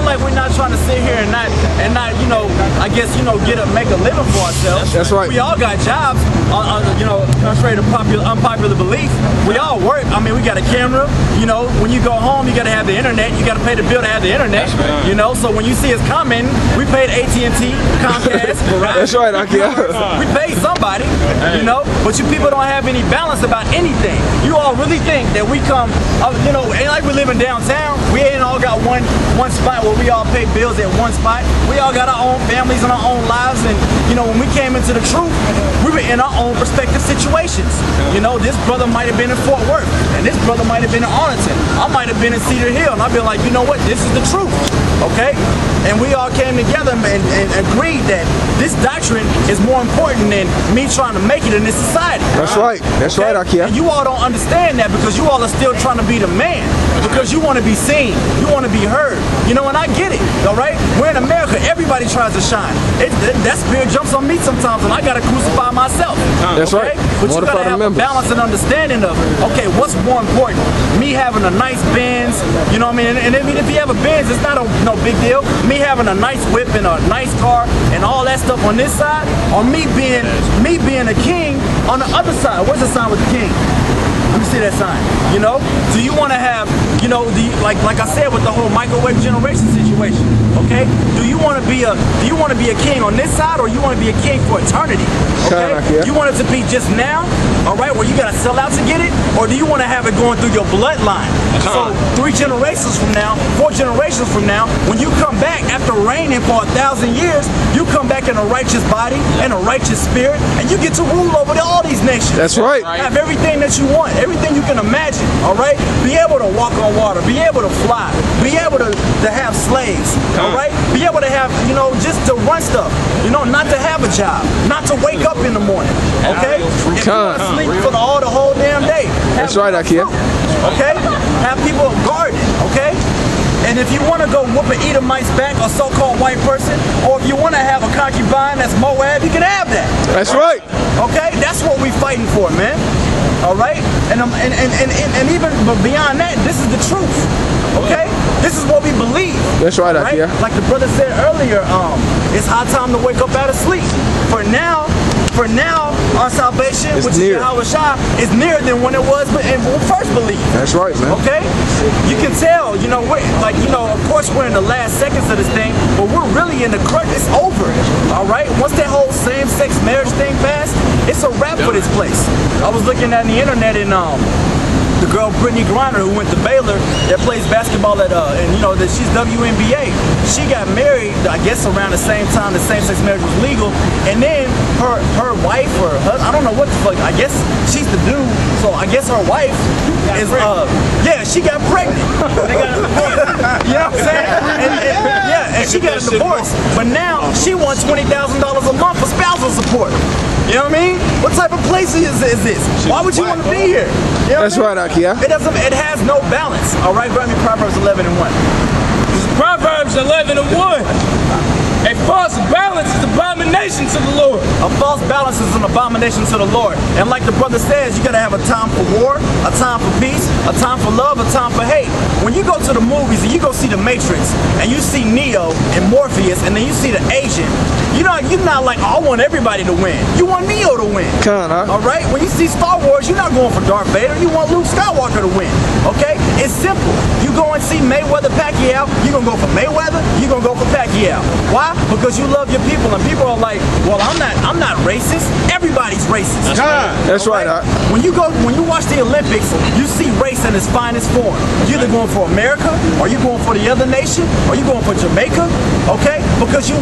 like we're not trying to sit here and not, you know, I guess, you know, make a living for ourselves. That's right. We all got jobs, you know, contrary to unpopular belief. We all work. I mean, we got a camera. You know, when you go home, you got to have the internet. You got to pay the bill to have the internet. You know, so when you see us coming, we paid AT&T, Comcast, Verizon. That's right, Akia. We paid somebody, you know, but you people don't have any balance about anything. You all really think that we come, you know, ain't like we living downtown. We ain't all got one spot where we all pay bills at one spot. We all got our own families and our own lives, and you know, when we came into the truth, we were in our own respective situations. You know, this brother might have been in Fort Worth, and this brother might have been in Arlington. I might have been in Cedar Hill, and I've been like, you know what, this is the truth, okay? And we all came together and agreed that this doctrine is more important than me trying to make it in this society. That's right. That's right, Akia. And you all don't understand that because you all are still trying to be the man. Because you want to be seen. You want to be heard. You know, and I get it, all right? We're in America. Everybody tries to shine. That spirit jumps on me sometimes, and I got to crucify myself. That's right. But you got to have a balance and understanding of, okay, what's more important? Me having a nice Benz, you know what I mean? And I mean, if you have a Benz, it's not no big deal. Me having a nice whip and a nice car and all that stuff on this side, or me being a king on the other side. Where's the sign with the king? Let me see that sign. You know, do you want to have, you know, the like I said with the whole microwave generation situation? Okay, do you want to be a king on this side, or you want to be a king for eternity? Okay, you want it to be just now, all right, where you gotta sell out to get it, or do you want to have it going through your bloodline? So 3 generations from now, 4 generations from now, when you come back after reigning for 1,000 years, you come back in a righteous body and a righteous spirit, and you get to rule over all these nations. That's right. Have everything that you want. Everything you can imagine, all right? Be able to walk on water, be able to fly, be able to have slaves, all right? Be able to have, you know, just to run stuff, you know, not to have a job, not to wake up in the morning, okay? If you want to sleep for the whole damn day. That's right, Akia. Okay? Have people garden, okay? And if you want to go whoop an Edomite's back, a so-called white person, or if you want to have a concubine that's Moab, you can have that. That's right. Okay? That's what we fighting for, man. All right? And even beyond that, this is the truth. Okay? This is what we believe. That's right, Akia. Like the brother said earlier, it's high time to wake up out of sleep. For now, our salvation, which is Yahweh Shah, is nearer than when it was when we first believed. That's right, man. Okay? You can tell, you know, of course we're in the last seconds of this thing, but we're really in the crux. It's over. All right? Once that whole same-sex marriage thing passed, it's a wrap for this place. I was looking at the internet and the girl Brittany Griner, who went to Baylor, that plays basketball at and you know that she's WNBA. She got married, I guess, around the same time the same-sex marriage was legal, and then her wife or her, I don't know what the fuck. I guess she's the dude, so I guess her wife is yeah, she got pregnant. They got a divorce. You know what I'm saying? And she got a divorce, but now she wants $20,000 a month for spousal support. You know what I mean? What type of place is this? Why would you want to be here? You know That's right, Akia. It has no balance. All right, grab me Proverbs 11:1. Proverbs 11:1. A false balance is abomination to the Lord. A false balance is an abomination to the Lord. And like the brother says, you gotta have a time for war, a time for peace, a time for love, a time for hate. When you go to the movies and you go see the Matrix and you see Neo and Morpheus and then you see the agent, you're not like, oh, I want everybody to win. You want Neo to win. All right? When you see Star Wars, you're not going for Darth Vader. You want Luke Skywalker to win. Okay? It's simple. You go and see Mayweather Pacquiao, you're gonna go for Mayweather, you're gonna go for Pacquiao. Why? Because you love your people, and people are like, well, I'm not racist. Everybody's racist. That's right. When you watch the Olympics, you see race in its finest form. You're either going for America, or you're going for the other nation, or you're going for Jamaica, okay? Because you're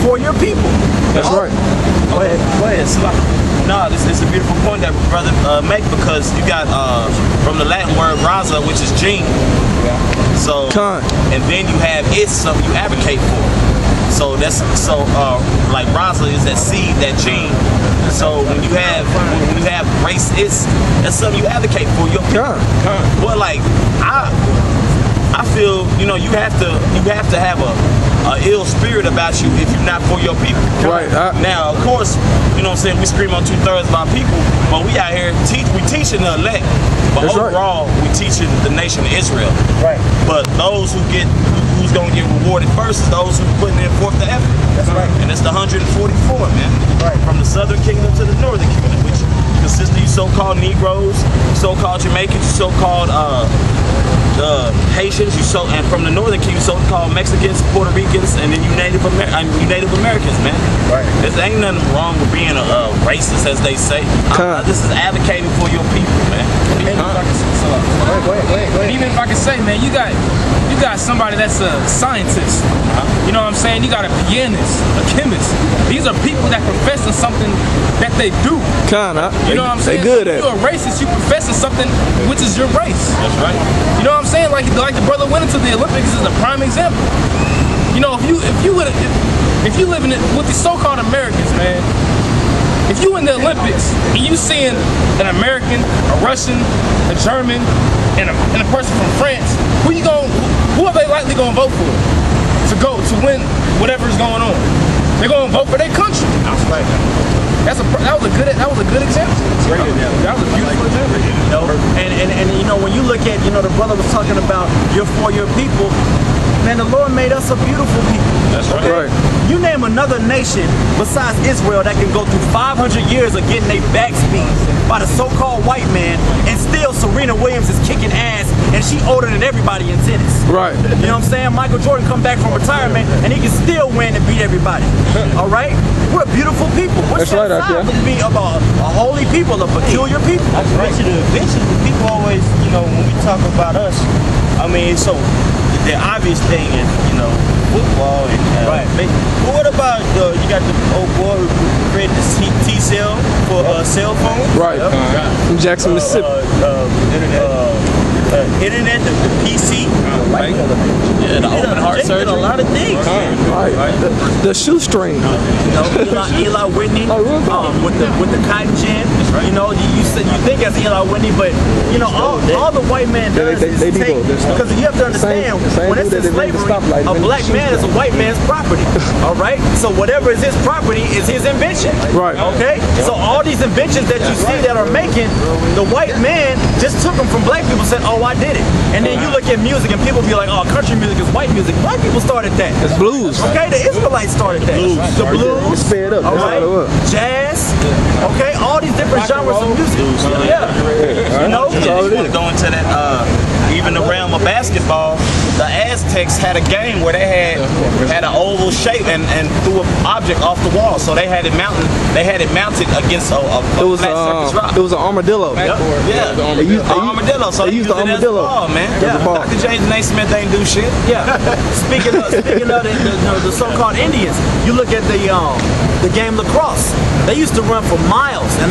for your people. That's right. Go ahead. No, this is a beautiful point that brother make, because you got from the Latin word raza, which is gene. So and then you have it's something you advocate for. So that's like raza is that seed, that gene. So when you have race, that's something you advocate for your people. But like I feel, you have to have a ill spirit about you if you're not for your people. Right. Now, of course, you know what I'm saying, we scream on 2/3 of our people, but we out here we teaching the elect. But overall, we teaching the nation of Israel. Right. But those who's gonna get rewarded first is those who putting in forth the effort. That's right. And it's the 144, man. Right. From the southern kingdom to the northern kingdom, which consists of you so-called Negroes, so-called Jamaicans, you so-called Haitians, and from the northern kingdom, so-called Mexicans, Puerto Ricans, and then you Native Americans, man. Right. There ain't nothing wrong with being a racist, as they say. This is advocating for your people, man. Even if I can say, even if I can say, man, you got somebody that's a scientist. You know what I'm saying? You got a pianist, a chemist. These are people that profess in something that they do. You know what I'm saying? They good at You're a racist. You profess in something which is your race. That's right. You know what I'm saying? Like the brother went into the Olympics is a prime example. You know, if you live in it with the so-called Americans, man. If you in the Olympics and you seeing an American, a Russian, a German, and a person from France, who are they likely gonna vote for to win whatever's going on? They're gonna vote for their country. That's right. That was a good example. That was a beautiful example. You know, and you know, when you look at, you know, the brother was talking about you're for your people. Man, the Lord made us a beautiful people. That's right. Right. You name another nation besides Israel that can go through 500 years of getting their backs beat by the so-called white man, and still Serena Williams is kicking ass, and she older than everybody in tennis. Right. You know what I'm saying? Michael Jordan come back from retirement, and he can still win and beat everybody. All right? We're beautiful people. We're That's right, Akia. to be about a holy people, a peculiar people. Eventually, people always, you know, when we talk about us, I mean, so the obvious thing is, you know, football and Right. But what about you got the old boy who created the T-cell for cell phone? Right. From Jackson, Mississippi. Internet, the PC. Yeah, the open heart Jake did surgery. a lot of things. Right. The shoestring. You know, Eli Whitney with the cotton gin. You know, you think as Eli Whitney, but you know all the white man does is they do take, both. That's because you have to understand the same when it's dude in that invented the slavery, stoplight a invented black the man is a white man's property. All right, so whatever is his property is his invention. Right. Okay, so all these inventions that you see that are making, the white man just took them from black people, said, oh, I did it. And then you look at music and people be like, oh, country music is white music. Black people started that. It's blues. Okay, the Israelites started that. The blues. It's sped up. All That's right. all it was. Jazz. Okay, all these different genres of music. Yeah. You know? That's all You it want is. to go into that, even the realm of basketball, the Aztecs had a game where they had an oval shape and threw an object off the wall. So they had it mounted against a It was flat surface rock. it was an armadillo. Yeah, They used- they armadillo. So they they used used the it as a armadillo. ball, man. As a ball. Dr. James Naismith ain't do shit. Yeah. Speaking of the so-called Indians, you look at the game lacrosse. They used to run for miles, and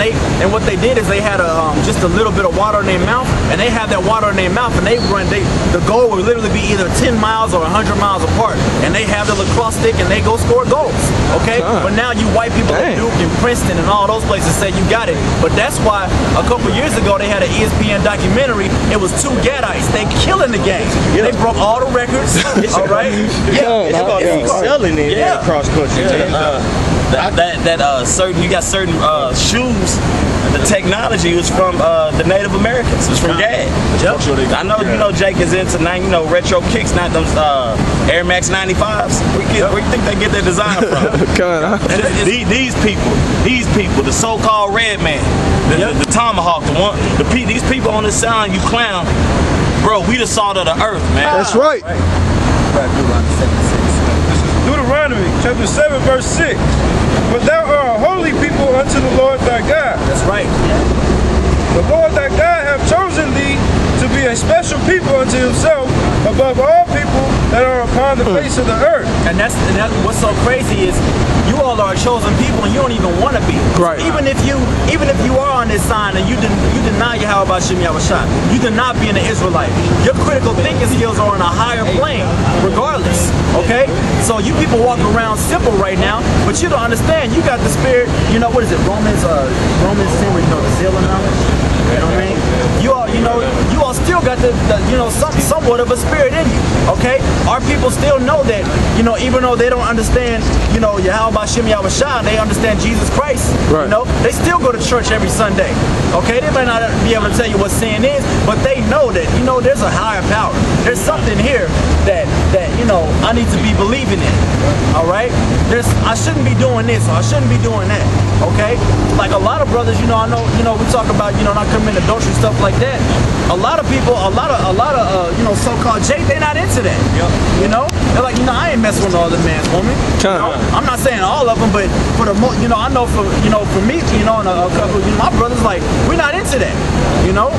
what they did is they had just a little bit of water in their mouth, and they have that water in their mouth, and the goal would literally be either 10 miles or 100 miles apart, and they have the lacrosse stick and they go score goals. Okay, but now you white people at Dang. Duke and Princeton and all those places say you got it, but that's why a couple years ago they had an ESPN documentary. It was two Gadites. They killing the game. They broke all the records. All right. It's called excelling in cross country. You got certain shoes. The technology was from the Native Americans. It's from Gad. I know you know Jake is into retro kicks, not them Air Max 95s. Where you think they get their design from? These people, the so-called red man, the tomahawk, these people on this sound, you clown, bro. We the salt of the earth, man. That's right. Deuteronomy chapter 7 verse 6. But thou art a holy people unto the Lord thy God. That's right. The Lord thy God hath chosen thee to be a special people unto himself above all people that are upon the face of the earth. And that's what's so crazy is you all are a chosen people and you don't even want to be. Right. Even if you are on this sign and you deny Yahweh Hashem Yahushua, you deny being an Israelite. Your critical thinking skills are on a higher plane, regardless. Okay? So you people walk around simple right now, but you don't understand. You got the spirit. You know what is it? Romans 10, where you know the zeal and knowledge. You know what I mean? You all still got the somewhat of a spirit in you. Okay? Our people still know that, even though they don't understand, Yahweh Shem Yahweh Shah, they understand Jesus Christ. Right. They still go to church every Sunday. Okay? They may not be able to tell you what sin is, but they know that, there's a higher power. There's something here that I need to be believing in. All right? I shouldn't be doing this, or I shouldn't be doing that. Okay? Like a lot of brothers, I know, we talk about, not committing adultery, stuff like that. A lot of people, a lot of so-called Jake, they're not into that. They're like, I ain't messing with no other man's woman. I'm not saying all of them, but for the most, I know for me, and a couple, my brothers, like, we're not into that.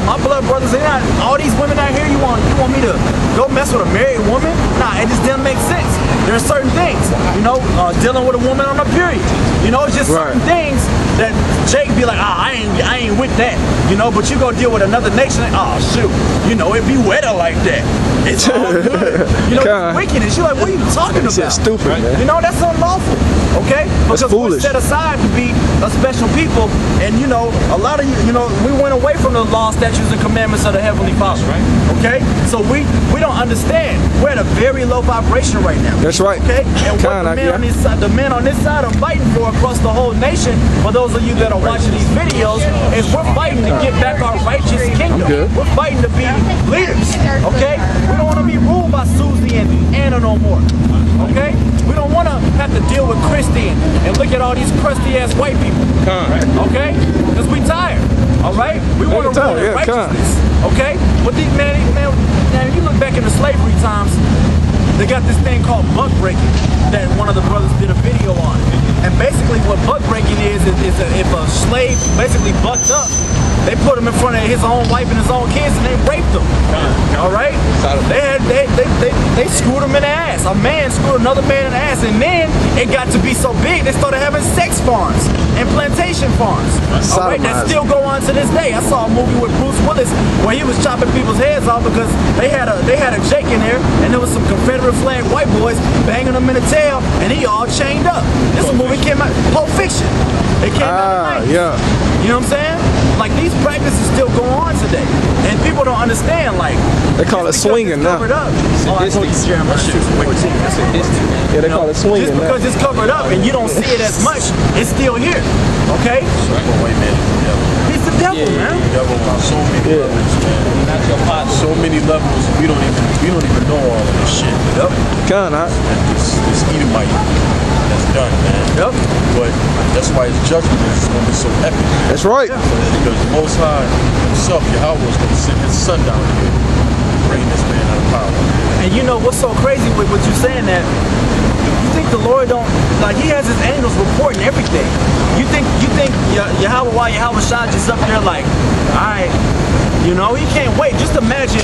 My blood brothers, they're not, all these women out here, you want me to go mess with a married woman? Nah, it just doesn't make sense. There are certain things, dealing with a woman on a period. It's just certain things that Jake be like, I ain't with that. But you go deal with another nation, like, oh shoot, it be wetter like that. It's all good. It's wickedness. You're like, what are you talking about? That's stupid, man. That's unlawful. Okay? Because we're set aside to be a special people, and a lot of we went away from the law, statutes, and commandments of the Heavenly Father. Right. Okay? So we don't understand. We're at a very low vibration right now. That's right. Okay? And what the men on this side are fighting for across the whole nation, for those of you that are watching these videos, is we're fighting to get back our righteous kingdom. We're fighting to be leaders. Okay? We don't want to be ruled by Susie and Anna no more. Okay? We don't want to have to deal with Christy and look at all these crusty ass white people. Okay? Because we tired. Alright? We want to rule in righteousness. Okay? But these man, you look back in the slavery times, they got this thing called buck breaking that one of the brothers did a video on. And basically what buck breaking is if a slave basically bucked up, they put him in front of his own wife and his own kids and they raped him. All right? They screwed him in the ass. A man screwed another man in the ass, and then it got to be so big they started having sex farms and plantation farms. All right, that still go on to this day. I saw a movie with Bruce Willis where he was chopping people's heads off because they had a Jake in there, and there was some Confederate flag white boys banging him in the tail, and he all chained up. This movie came out, Pulp Fiction. It came out in the 90s. Yeah. You know what I'm saying? Like, these practices still go on today, and people don't understand. Like, they call it swinging now. I told you, Jeremiah 6:14. Yeah, they call it swinging. Just because it's covered up and you don't see it as much, it's still here. Okay? He's the devil, man. The devil on so many levels, man. So many levels. We don't even know all of this shit. Yep. This Edomite that's done, man. Yep. But that's why his judgment is going to be so epic. That's right. Because the Most High himself, Yahweh, is going to send his son down here to bring this man out of power. And you know what's so crazy with what you're saying, that you think the Lord don't, like, he has his angels reporting everything. You think Yahweh Shah just up there like, alright, he can't wait. Just imagine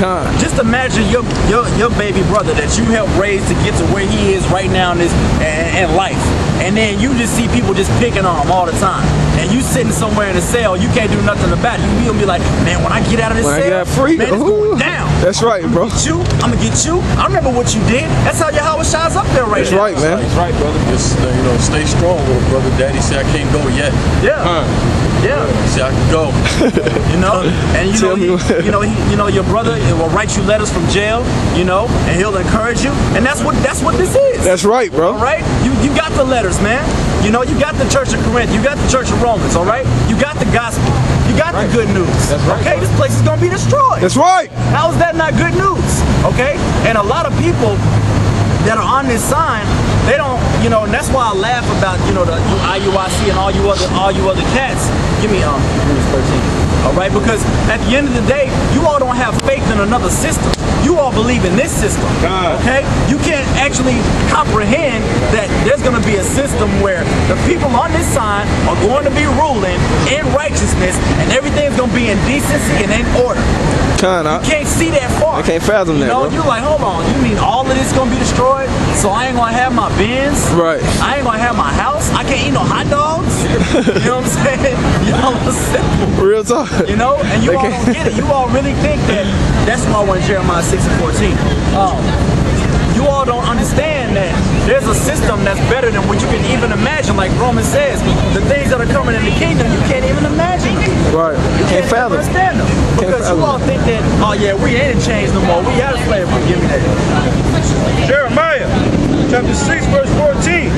your baby brother that you helped raise to get to where he is right now in life. And then you just see people just picking on him all the time. And you sitting somewhere in a cell, you can't do nothing about it. You gonna be like, man, when I get out of this cell, I got free, man, it's going down. That's right, bro. I'm gonna get you. I remember what you did. That's how Yahweh Shah's up there right now. That's right, man. That's right, brother. Just stay strong, little brother. Daddy said I can't go yet. Yeah. Yeah. He said I can go. And your brother will write you letters from jail, and he'll encourage you. And that's what this is. That's right, bro. All right? You got the letters, man. You got the Church of Corinth. You got the Church of Romans, all right? You got the gospel. You got the good news. That's right. Okay? This place is gonna be destroyed. That's right. How is that not good news? Okay? And a lot of people that are on this sign, they don't, and that's why I laugh about, the IUIC and all you other cats. Give me Hebrews 13. All right, because at the end of the day, you all don't have faith in another system. You all believe in this system. Okay? You can't actually comprehend that there's going to be a system where the people on this sign are going to be ruling in righteousness, and everything's going to be in decency and in order. You can't see that far. I can't fathom that, bro. You're like, hold on, you mean all of this gonna be destroyed? So I ain't gonna have my Benz? Right. I ain't gonna have my house? I can't eat no hot dogs? You know what I'm saying? Y'all are simple. Real talk. And you all don't get it. You all really think that's why I went Jeremiah 6:14. You all don't understand that there's a system that's better than what you can even imagine. Like Roman says, the things that are coming in the kingdom, you can't even imagine them. Right. You Can't even fathom. understand them. Because you all think that, oh yeah, we ain't in chains no more. We out of slavery. Give me that. Jeremiah chapter 6 verse 14.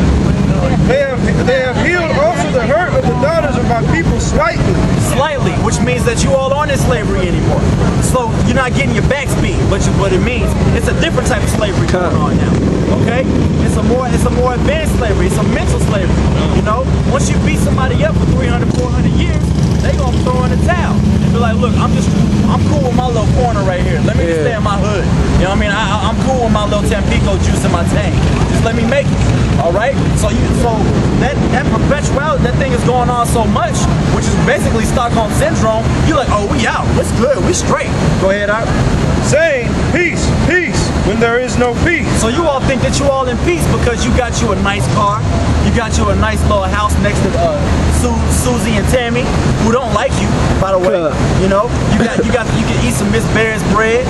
They have healed also the hurt of the daughters of my people slightly. Slightly, which means that you all aren't in slavery anymore. So you're not getting your backs beat, but what it means, it's a different type of slavery going on now. Okay? It's a more advanced slavery. It's a mental slavery. You know? Once you beat somebody up for 300, 400 years, they gonna throw in the towel. And be like, look, I'm cool with my little corner right here. Let me just stay in my hood. You know what I mean? I'm cool with my little Tampico juice in my tank. Just let me make it. Alright? So that perpetuality, that thing is going on so much, which is basically Stockholm Syndrome. You're like, oh, we out. It's good. We straight. Go ahead, Art. Saying, peace, peace, when there is no peace. So you all think that you all in peace because you got you a nice car, you got you a nice little house next to Susie and Tammy, who don't like you, by the way. You know, you can eat some Miss Bear's bread.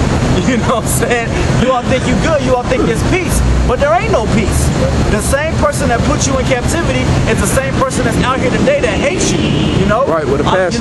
You know what I'm saying? You all think you good. You all think there's peace, but there ain't no peace. The same person that put you in captivity is the same person that's out here today that hates you. You know, Right, with a passion. You know,